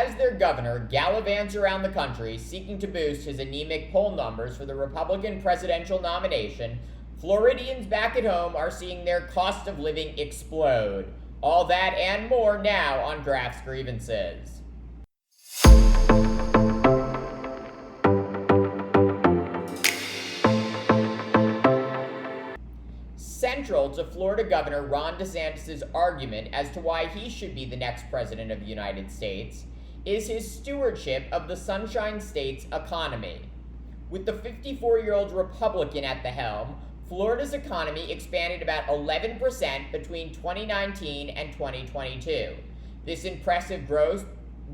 as their governor gallivants around the country seeking to boost his anemic poll numbers for the Republican presidential nomination, Floridians back at home are seeing their cost of living explode. All that and more now on Graf's Grievances. Central to Florida Governor Ron DeSantis' argument as to why he should be the next president of the United States is his stewardship of the Sunshine State's economy. With the 54-year-old Republican at the helm, Florida's economy expanded about 11% between 2019 and 2022. This impressive growth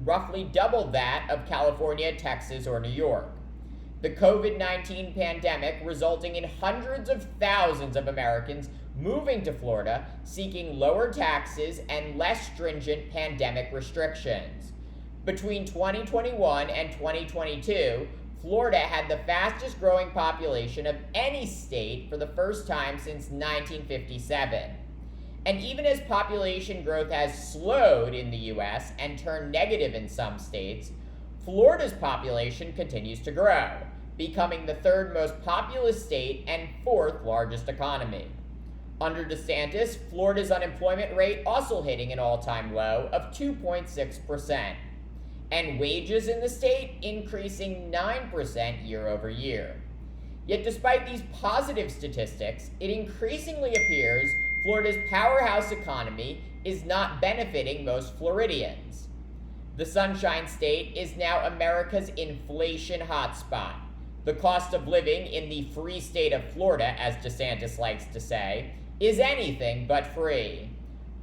roughly doubled that of California, Texas, or New York. The COVID-19 pandemic resulting in hundreds of thousands of Americans moving to Florida seeking lower taxes and less stringent pandemic restrictions. Between 2021 and 2022, Florida had the fastest growing population of any state for the first time since 1957. And even as population growth has slowed in the US and turned negative in some states, Florida's population continues to grow, becoming the third most populous state and fourth largest economy. Under DeSantis, Florida's unemployment rate also hitting an all-time low of 2.6%, and wages in the state increasing 9% year over year. Yet despite these positive statistics, it increasingly appears Florida's powerhouse economy is not benefiting most Floridians. The Sunshine State is now America's inflation hotspot. The cost of living in the free state of Florida, as DeSantis likes to say, is anything but free.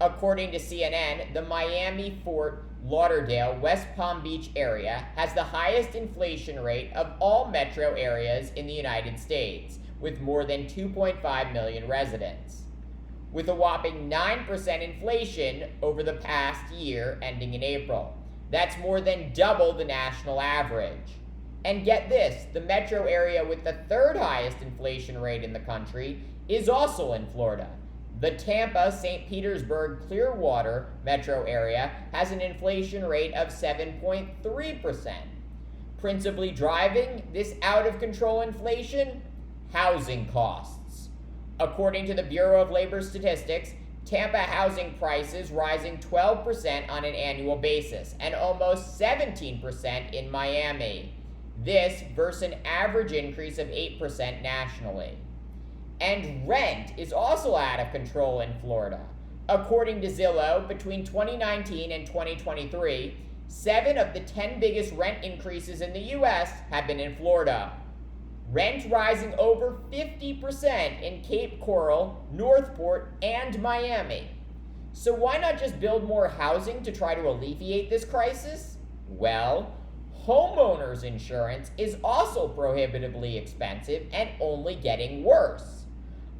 According to CNN, the Miami, Fort Lauderdale, West Palm Beach area has the highest inflation rate of all metro areas in the United States, with more than 2.5 million residents. With a whopping 9% inflation over the past year ending in April. That's more than double the national average. And get this, the metro area with the third highest inflation rate in the country is also in Florida. The Tampa, St. Petersburg, Clearwater metro area has an inflation rate of 7.3%. Principally driving this out-of-control inflation? Housing costs. According to the Bureau of Labor Statistics, Tampa housing prices rising 12% on an annual basis and almost 17% in Miami. This versus an average increase of 8% nationally. And rent is also out of control in Florida. According to Zillow, between 2019 and 2023, 7 of the 10 biggest rent increases in the US have been in Florida. Rent rising over 50% in Cape Coral, Northport, and Miami. So why not just build more housing to try to alleviate this crisis? Well, homeowners insurance is also prohibitively expensive and only getting worse.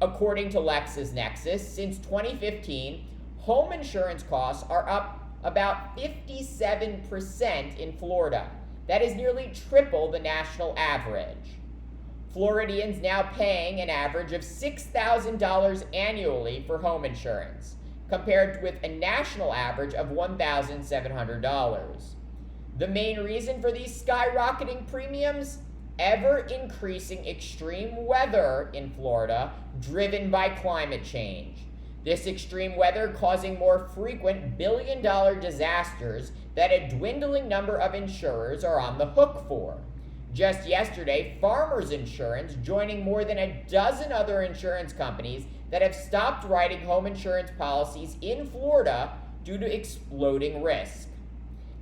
According to LexisNexis, since 2015, home insurance costs are up about 57% in Florida. That is nearly triple the national average. Floridians now paying an average of $6,000 annually for home insurance, compared with a national average of $1,700. The main reason for these skyrocketing premiums? Ever-increasing extreme weather in Florida, driven by climate change. This extreme weather causing more frequent billion-dollar disasters that a dwindling number of insurers are on the hook for. Just yesterday, Farmers Insurance joining more than a dozen other insurance companies that have stopped writing home insurance policies in Florida due to exploding risk.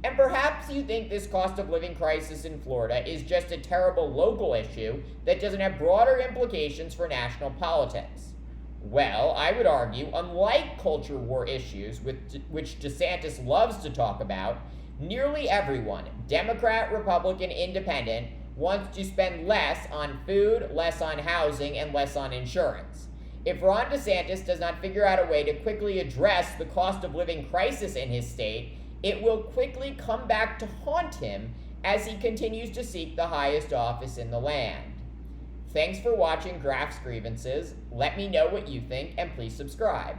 And perhaps you think this cost of living crisis in Florida is just a terrible local issue that doesn't have broader implications for national politics. Well, I would argue, unlike culture war issues which DeSantis loves to talk about, nearly everyone, Democrat, Republican, Independent, wants to spend less on food, less on housing, and less on insurance. If Ron DeSantis does not figure out a way to quickly address the cost of living crisis in his state, it will quickly come back to haunt him as he continues to seek the highest office in the land. Thanks for watching Graf's Grievances. Let me know what you think and please subscribe.